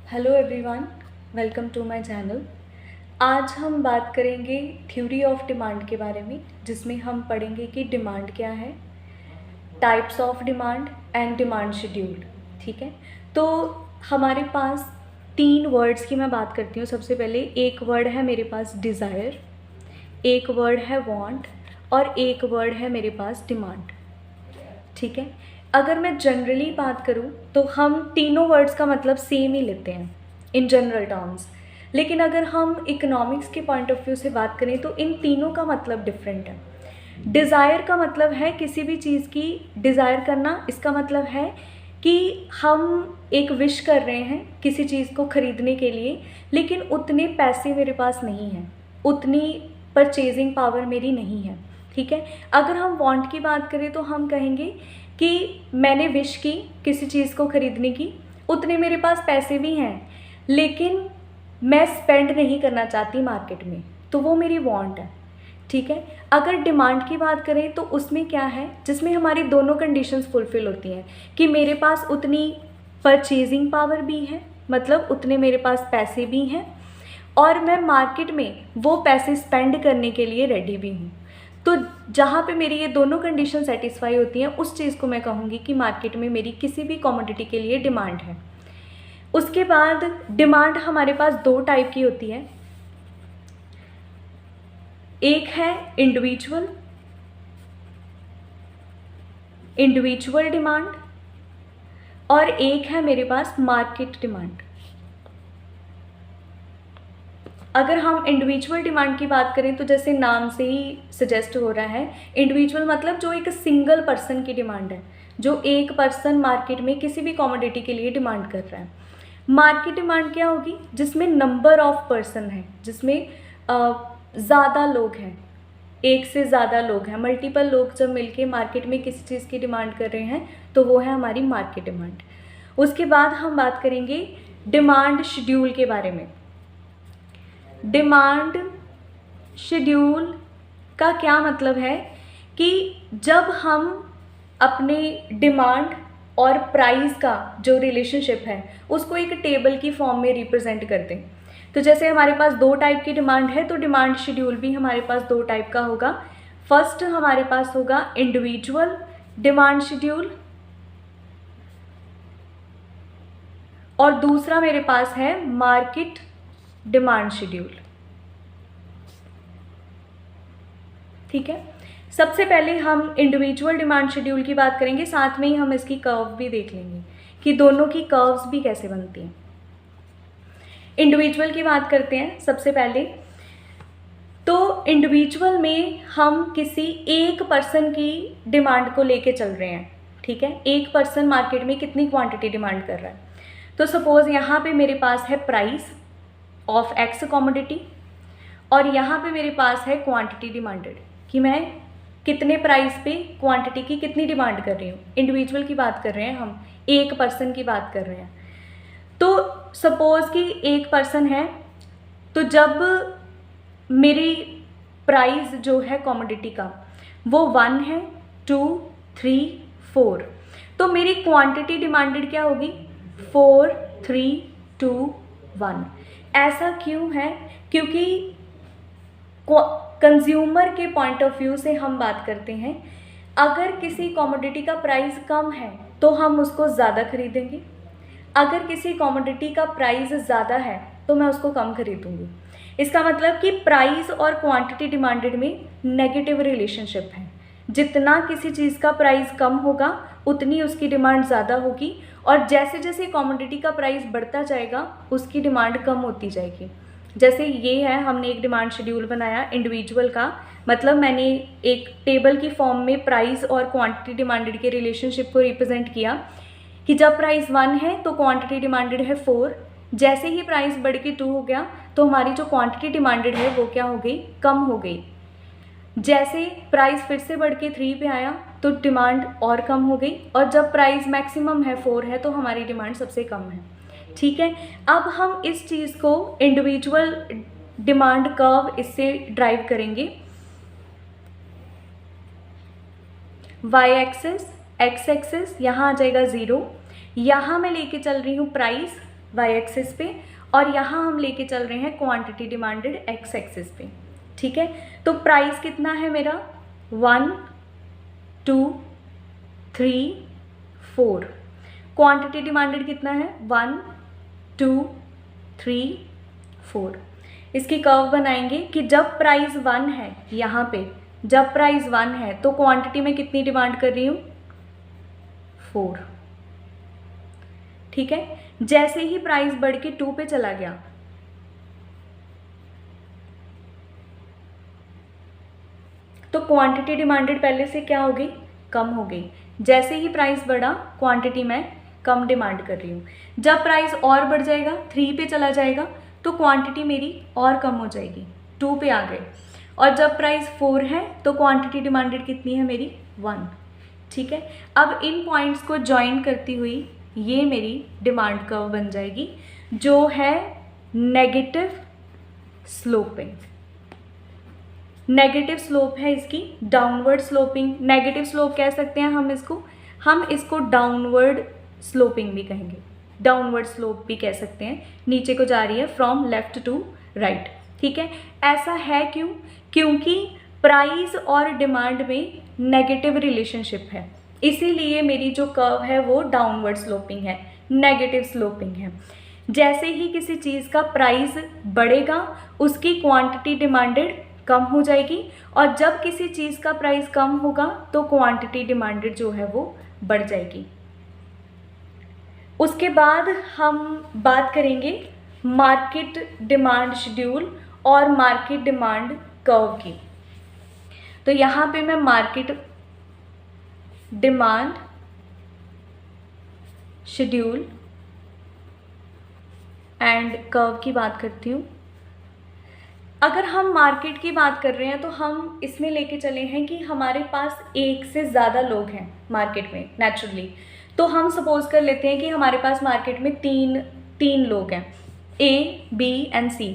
Hello everyone, welcome to my channel. आज हम बात करेंगे थ्योरी ऑफ डिमांड के बारे में, जिसमें हम पढ़ेंगे कि डिमांड क्या है, types of demand and demand schedule. ठीक है, तो हमारे पास तीन वर्ड्स की मैं बात करती हूँ। सबसे पहले एक वर्ड है मेरे पास डिज़ायर, एक वर्ड है वांट और एक वर्ड है मेरे पास डिमांड। ठीक है, अगर मैं जनरली बात करूँ तो हम तीनों वर्ड्स का मतलब सेम ही लेते हैं इन जनरल टर्म्स, लेकिन अगर हम इकोनॉमिक्स के पॉइंट ऑफ व्यू से बात करें तो इन तीनों का मतलब डिफरेंट है। डिज़ायर का मतलब है किसी भी चीज़ की डिज़ायर करना। इसका मतलब है कि हम एक विश कर रहे हैं किसी चीज़ को ख़रीदने के लिए, लेकिन उतने पैसे मेरे पास नहीं हैं, उतनी परचेजिंग पावर मेरी नहीं है। ठीक है, अगर हम वांट की बात करें तो हम कहेंगे कि मैंने विश की किसी चीज़ को ख़रीदने की, उतने मेरे पास पैसे भी हैं, लेकिन मैं स्पेंड नहीं करना चाहती मार्केट में, तो वो मेरी वांट है। ठीक है, अगर डिमांड की बात करें तो उसमें क्या है, जिसमें हमारी दोनों कंडीशंस फुलफ़िल होती हैं कि मेरे पास उतनी परचेजिंग पावर भी है, मतलब उतने मेरे पास पैसे भी हैं, और मैं मार्केट में वो पैसे स्पेंड करने के लिए रेडी भी हूँ। तो जहाँ पे मेरी ये दोनों कंडीशन सेटिस्फाई होती हैं, उस चीज़ को मैं कहूँगी कि मार्केट में मेरी किसी भी कमोडिटी के लिए डिमांड है। उसके बाद डिमांड हमारे पास दो टाइप की होती है, एक है इंडिविजुअल डिमांड और एक है मेरे पास मार्केट डिमांड। अगर हम इंडिविजुअल डिमांड की बात करें तो जैसे नाम से ही सजेस्ट हो रहा है, इंडिविजुअल मतलब जो एक सिंगल पर्सन की डिमांड है, जो एक पर्सन मार्केट में किसी भी कमोडिटी के लिए डिमांड कर रहा है। मार्केट डिमांड क्या होगी, जिसमें नंबर ऑफ पर्सन है, जिसमें ज़्यादा लोग हैं, एक से ज़्यादा लोग हैं, मल्टीपल लोग जब मिलके मार्केट में किसी चीज़ की डिमांड कर रहे हैं तो वो है हमारी मार्केट डिमांड। उसके बाद हम बात करेंगे डिमांड शेड्यूल के बारे में। डिमांड शेड्यूल का क्या मतलब है कि जब हम अपने डिमांड और प्राइस का जो रिलेशनशिप है उसको एक टेबल की फॉर्म में रिप्रेजेंट करते हैं। तो जैसे हमारे पास दो टाइप की डिमांड है, तो डिमांड शेड्यूल भी हमारे पास दो टाइप का होगा। फर्स्ट हमारे पास होगा इंडिविजुअल डिमांड शेड्यूल और दूसरा मेरे पास है मार्केट डिमांड शेड्यूल। ठीक है, सबसे पहले हम इंडिविजुअल डिमांड शेड्यूल की बात करेंगे, साथ में ही हम इसकी कर्व भी देख लेंगे कि दोनों की कर्व्स भी कैसे बनती हैं। इंडिविजुअल की बात करते हैं सबसे पहले। तो इंडिविजुअल में हम किसी एक पर्सन की डिमांड को लेके चल रहे हैं। ठीक है, एक पर्सन मार्केट में कितनी क्वांटिटी डिमांड कर रहा है। तो सपोज यहाँ पे मेरे पास है प्राइस ऑफ एक्स कमोडिटी और यहाँ पे मेरे पास है क्वांटिटी डिमांडेड, कि मैं कितने प्राइस पे क्वांटिटी की कितनी डिमांड कर रही हूँ। इंडिविजुअल की बात कर रहे हैं हम, एक पर्सन की बात कर रहे हैं। तो सपोज़ कि एक पर्सन है, तो जब मेरी प्राइस जो है कमोडिटी का वो 1 है, 2, 3, 4, तो मेरी क्वांटिटी डिमांडेड क्या होगी, 4, 3, 2, 1। ऐसा क्यों है, क्योंकि कंज्यूमर के पॉइंट ऑफ व्यू से हम बात करते हैं। अगर किसी कमोडिटी का प्राइस कम है तो हम उसको ज़्यादा खरीदेंगे, अगर किसी कमोडिटी का प्राइस ज़्यादा है तो मैं उसको कम खरीदूंगी। इसका मतलब कि प्राइस और क्वांटिटी डिमांडेड में नेगेटिव रिलेशनशिप है। जितना किसी चीज़ का प्राइस कम होगा उतनी उसकी डिमांड ज़्यादा होगी, और जैसे जैसे कमोडिटी का प्राइस बढ़ता जाएगा उसकी डिमांड कम होती जाएगी। जैसे ये है, हमने एक डिमांड शेड्यूल बनाया इंडिविजुअल का, मतलब मैंने एक टेबल की फॉर्म में प्राइस और क्वांटिटी डिमांडेड के रिलेशनशिप को रिप्रेजेंट किया कि जब प्राइस 1 है तो क्वांटिटी डिमांडेड है 4, जैसे ही प्राइस बढ़ के 2 हो गया तो हमारी जो क्वांटिटी डिमांडेड है वो क्या हो गई, कम हो गई। जैसे प्राइस फिर से बढ़ के 3 पे आया तो डिमांड और कम हो गई, और जब प्राइस मैक्सिमम है 4 है तो हमारी डिमांड सबसे कम है। ठीक है, अब हम इस चीज़ को इंडिविजुअल डिमांड कर्व इससे ड्राइव करेंगे। वाई एक्सिस, एक्स एक्सिस यहाँ आ जाएगा 0, यहाँ मैं लेके चल रही हूँ प्राइस, वाई एक्सिस पे, और यहाँ हम लेके चल रहे हैं क्वांटिटी डिमांडेड एक्स एक्सिस पे। ठीक है, तो प्राइस कितना है मेरा 1 2 3 4, क्वांटिटी डिमांडेड कितना है 1 2 3 4। इसकी कर्व बनाएंगे कि जब प्राइस 1 है, यहाँ पे जब प्राइस 1 है तो क्वांटिटी में कितनी डिमांड कर रही हूँ 4। ठीक है, जैसे ही प्राइस बढ़ के 2 पे चला गया तो क्वांटिटी डिमांडेड पहले से क्या हो गई, कम हो गई। जैसे ही प्राइस बढ़ा क्वांटिटी में कम डिमांड कर रही हूँ। जब प्राइस और बढ़ जाएगा 3 पे चला जाएगा तो क्वांटिटी मेरी और कम हो जाएगी, 2 पे आ गए। और जब प्राइस 4 है तो क्वांटिटी डिमांडेड कितनी है मेरी 1। ठीक है, अब इन पॉइंट्स को ज्वाइन करती हुई ये मेरी डिमांड कर्व बन जाएगी जो है नेगेटिव स्लोपिंग। नेगेटिव स्लोप है इसकी, डाउनवर्ड स्लोपिंग, नेगेटिव स्लोप कह सकते हैं हम इसको डाउनवर्ड स्लोपिंग भी कहेंगे, डाउनवर्ड स्लोप भी कह सकते हैं। नीचे को जा रही है फ्रॉम लेफ्ट टू राइट। ठीक है, ऐसा है क्यों, क्योंकि प्राइस और डिमांड में नेगेटिव रिलेशनशिप है, इसीलिए मेरी जो कर्व है वो डाउनवर्ड स्लोपिंग है, नेगेटिव स्लोपिंग है। जैसे ही किसी चीज़ का प्राइस बढ़ेगा उसकी क्वांटिटी डिमांडेड कम हो जाएगी, और जब किसी चीज़ का प्राइस कम होगा तो क्वांटिटी डिमांडेड जो है वो बढ़ जाएगी। उसके बाद हम बात करेंगे मार्केट डिमांड शेड्यूल और मार्केट डिमांड कर्व की। तो यहाँ पे मैं market demand schedule and curve की बात करती हूँ। अगर हम मार्केट की बात कर रहे हैं तो हम इसमें लेके चले हैं कि हमारे पास एक से ज़्यादा लोग हैं मार्केट में नेचुरली। तो हम सपोज कर लेते हैं कि हमारे पास मार्केट में तीन लोग हैं, ए बी एंड सी।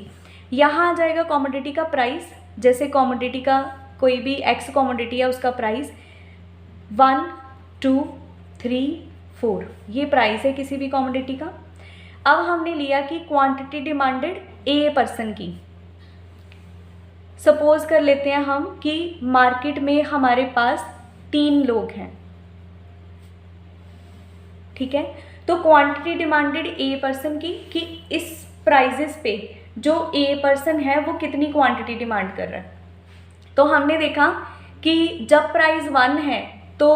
यहाँ आ जाएगा कॉमोडिटी का प्राइस, जैसे कॉमोडिटी का कोई भी एक्स कॉमोडिटी है उसका प्राइस 1 2 3 4, ये प्राइस है किसी भी कॉमोडिटी का। अब हमने लिया कि क्वांटिटी डिमांडेड ए पर्सन की। सपोज कर लेते हैं हम कि मार्केट में हमारे पास 3 लोग हैं। ठीक है, तो क्वांटिटी डिमांडेड ए पर्सन की कि इस प्राइजेस पे जो ए पर्सन है वो कितनी क्वांटिटी डिमांड कर रहा है। तो हमने देखा कि जब प्राइस 1 है तो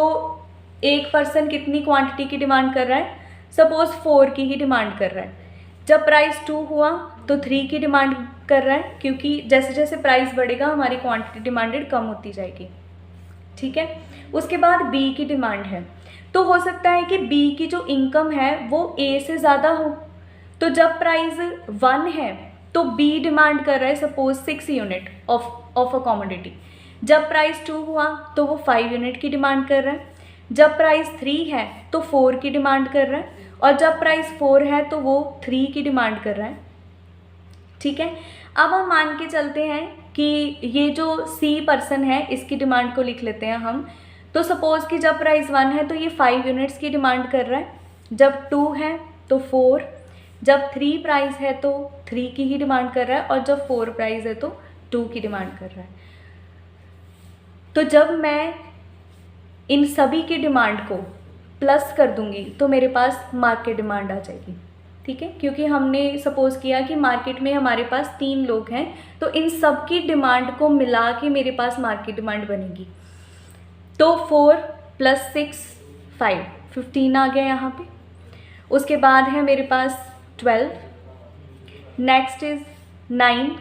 एक पर्सन कितनी क्वांटिटी की डिमांड कर रहा है, सपोज 4 की ही डिमांड कर रहा है। जब प्राइस 2 हुआ तो 3 की डिमांड कर रहा है, क्योंकि जैसे जैसे प्राइस बढ़ेगा हमारी क्वांटिटी डिमांडेड कम होती जाएगी। ठीक है, उसके बाद बी की डिमांड है। तो हो सकता है कि बी की जो इनकम है वो ए से ज़्यादा हो। तो जब प्राइस 1 है तो बी डिमांड कर रहा है suppose 6 unit of a commodity. जब प्राइस 2 हुआ तो वो 5 यूनिट की डिमांड कर रहा है। जब प्राइस 3 है तो 4 की डिमांड कर रहा है, और जब प्राइस 4 है तो वो 3 की डिमांड कर रहा है। ठीक है, अब हम मान के चलते हैं कि ये जो सी पर्सन है इसकी डिमांड को लिख लेते हैं हम। तो सपोज़ कि जब प्राइस 1 है तो ये 5 यूनिट्स की डिमांड कर रहा है, जब 2 है तो 4, जब 3 प्राइस है तो 3 की ही डिमांड कर रहा है, और जब 4 प्राइस है तो 2 की डिमांड कर रहा है। तो जब मैं इन सभी की डिमांड को प्लस कर दूंगी तो मेरे पास मार्केट डिमांड आ जाएगी। ठीक है, क्योंकि हमने सपोज़ किया कि मार्केट में हमारे पास 3 लोग हैं, तो इन सब की डिमांड को मिला के मेरे पास मार्केट डिमांड बनेगी। तो 4 + 6 5 15 आ गया यहाँ पे। उसके बाद है मेरे पास 12, नेक्स्ट इज़ 9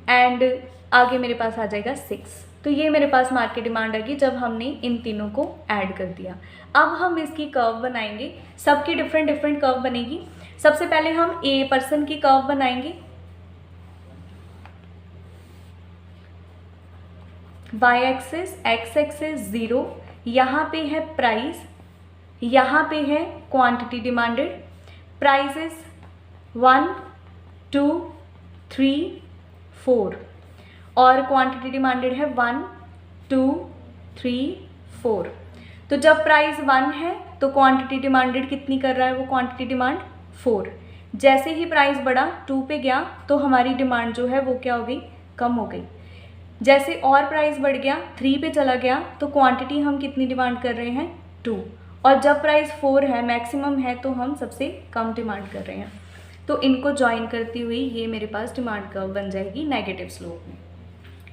एंड आगे मेरे पास आ जाएगा 6। तो ये मेरे पास मार्केट डिमांड आएगी जब हमने इन तीनों को ऐड कर दिया। अब हम इसकी कर्व बनाएंगे, सबकी डिफरेंट डिफरेंट कर्व बनेगी। सबसे पहले हम ए पर्सन की कर्व बनाएंगे। वाई एक्सिस, एक्स एक्सिस 0, यहाँ पे है प्राइस, यहाँ पे है क्वांटिटी डिमांडेड। प्राइसेस 1 2 3 4 और क्वांटिटी डिमांडेड है 1 2 3 4। तो जब प्राइस 1 है तो क्वांटिटी डिमांडेड कितनी कर रहा है वो, क्वांटिटी डिमांड 4। जैसे ही प्राइस बढ़ा 2 पे गया तो हमारी डिमांड जो है वो क्या हो गई, कम हो गई। जैसे और प्राइस बढ़ गया 3 पे चला गया तो क्वांटिटी हम कितनी डिमांड कर रहे हैं, 2। और जब प्राइस 4 है, मैक्सिमम है, तो हम सबसे कम डिमांड कर रहे हैं। तो इनको ज्वाइन करती हुई ये मेरे पास डिमांड कर्व बन जाएगी नेगेटिव स्लोप में।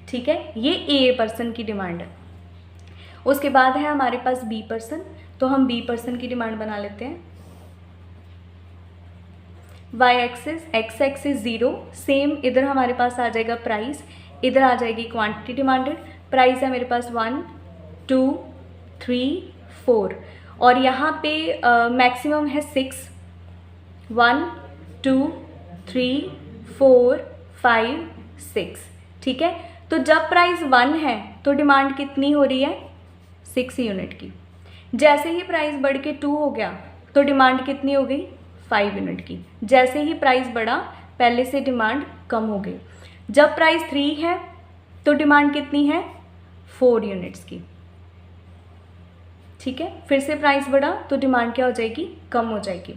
ठीक है, ये ए पर्सन की डिमांड है। उसके बाद है हमारे पास बी पर्सन, तो हम बी पर्सन की डिमांड बना लेते हैं। Y axis, X axis 0, same इधर हमारे पास आ जाएगा प्राइस, इधर आ जाएगी क्वांटिटी डिमांडेड। प्राइस है मेरे पास 1 2 3 4 और यहाँ पे मैक्सिमम है 6, 1 2 3 4 5 6। ठीक है, तो जब प्राइस 1 है तो डिमांड कितनी हो रही है, 6 यूनिट की। जैसे ही प्राइस बढ़ के 2 हो गया तो डिमांड कितनी हो गई, 5 यूनिट की। जैसे ही प्राइस बढ़ा पहले से डिमांड कम हो गई। जब प्राइस 3 है तो डिमांड कितनी है, 4 यूनिट्स की। ठीक है, फिर से प्राइस बढ़ा तो डिमांड क्या हो जाएगी, कम हो जाएगी।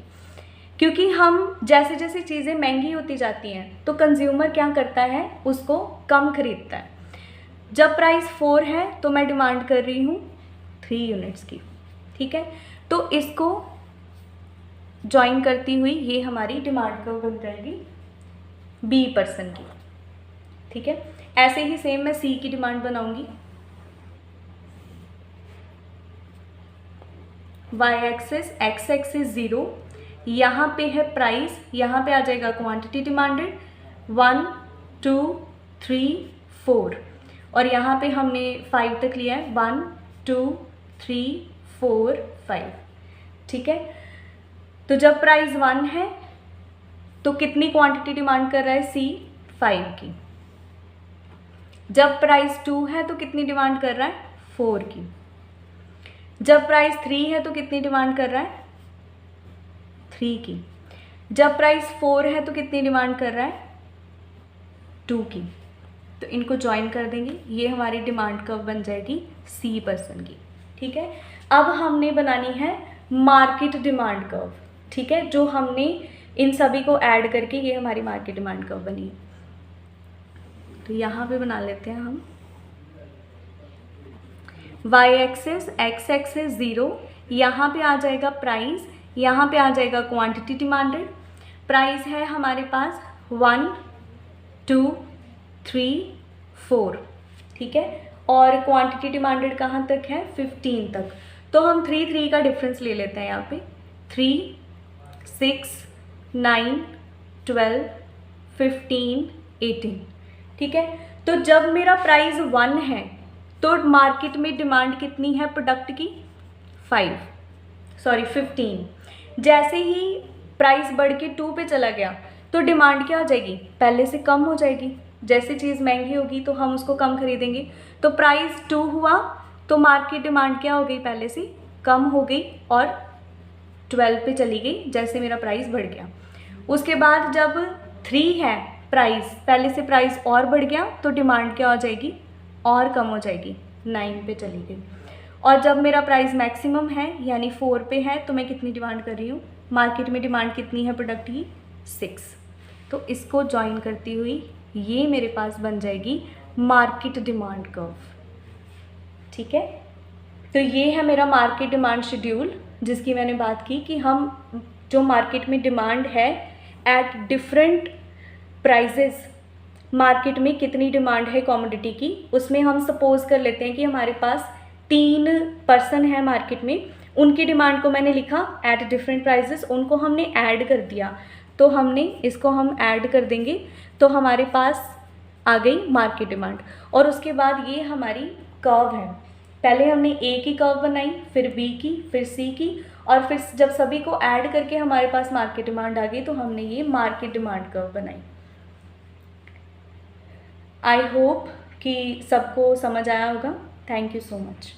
क्योंकि हम जैसे जैसे चीज़ें महंगी होती जाती हैं तो कंज्यूमर क्या करता है, उसको कम खरीदता है। जब प्राइस 4 है तो मैं डिमांड कर रही हूँ 3 यूनिट्स की। ठीक है, तो इसको ज्वाइन करती हुई ये हमारी डिमांड कर्व बन जाएगी बी पर्सन की। ठीक है, ऐसे ही सेम मैं सी की डिमांड बनाऊंगी। वाई एक्सिस, एक्स एक्सिस 0, यहाँ पे है प्राइस, यहाँ पे आ जाएगा क्वांटिटी डिमांडेड 1 2 3 4 और यहाँ पे हमने 5 तक लिया है, 1 2 3 4 5। ठीक है, तो जब प्राइस 1 है तो कितनी क्वांटिटी डिमांड कर रहा है, सी 5 की। जब प्राइस 2 है तो कितनी डिमांड कर रहा है, 4 की। जब प्राइस 3 है तो कितनी डिमांड कर रहा है, 3 की। जब प्राइस 4 है तो कितनी डिमांड कर रहा है, 2 की। तो इनको ज्वाइन कर देंगे, ये हमारी डिमांड कर्व बन जाएगी सी पर्सन की। ठीक है, अब हमने बनानी है मार्केट डिमांड कर्व। ठीक है, जो हमने इन सभी को ऐड करके ये हमारी मार्केट डिमांड कर्व बनी है। तो यहाँ पे बना लेते हैं हम वाई एक्सिस, एक्स एक्सिस 0, यहाँ पे आ जाएगा प्राइस, यहाँ पे आ जाएगा क्वांटिटी डिमांडेड। प्राइस है हमारे पास 1 2 3 4। ठीक है, और क्वांटिटी डिमांडेड कहाँ तक है, 15 तक। तो हम 3 का डिफरेंस ले लेते हैं यहाँ पे, 3 6 9 12 15 18। ठीक है, तो जब मेरा प्राइस 1 है तो मार्केट में डिमांड कितनी है प्रोडक्ट की, 15। जैसे ही प्राइस बढ़ के 2 पे चला गया तो डिमांड क्या हो जाएगी, पहले से कम हो जाएगी। जैसे चीज़ महंगी होगी तो हम उसको कम खरीदेंगे। तो प्राइस 2 हुआ तो मार्केट डिमांड क्या हो गई, पहले से कम हो गई और 12 पे चली गई जैसे मेरा प्राइस बढ़ गया। उसके बाद जब 3 है प्राइस, पहले से प्राइस और बढ़ गया तो डिमांड क्या हो जाएगी, और कम हो जाएगी, 9 पे चली गई। और जब मेरा प्राइस मैक्सिमम है यानी 4 पे है तो मैं कितनी डिमांड कर रही हूँ, मार्केट में डिमांड कितनी है प्रोडक्ट की, 6। तो इसको ज्वाइन करती हुई ये मेरे पास बन जाएगी मार्केट डिमांड कर्व। ठीक है, तो ये है मेरा मार्केट डिमांड शेड्यूल, जिसकी मैंने बात की कि हम जो मार्केट में डिमांड है एट डिफरेंट प्राइजेस, मार्केट में कितनी डिमांड है कमोडिटी की, उसमें हम सपोज कर लेते हैं कि हमारे पास 3 पर्सन है मार्केट में, उनकी डिमांड को मैंने लिखा एट डिफरेंट प्राइजेस, उनको हमने ऐड कर दिया। तो हमने इसको हम ऐड कर देंगे तो हमारे पास आ गई मार्केट डिमांड। और उसके बाद ये हमारी कर्व है, पहले हमने ए की कर्व बनाई, फिर बी की, फिर सी की, और फिर जब सभी को ऐड करके हमारे पास मार्केट डिमांड आ गई तो हमने ये मार्केट डिमांड कर्व बनाई। आई होप कि सबको समझ आया होगा। Thank you so much.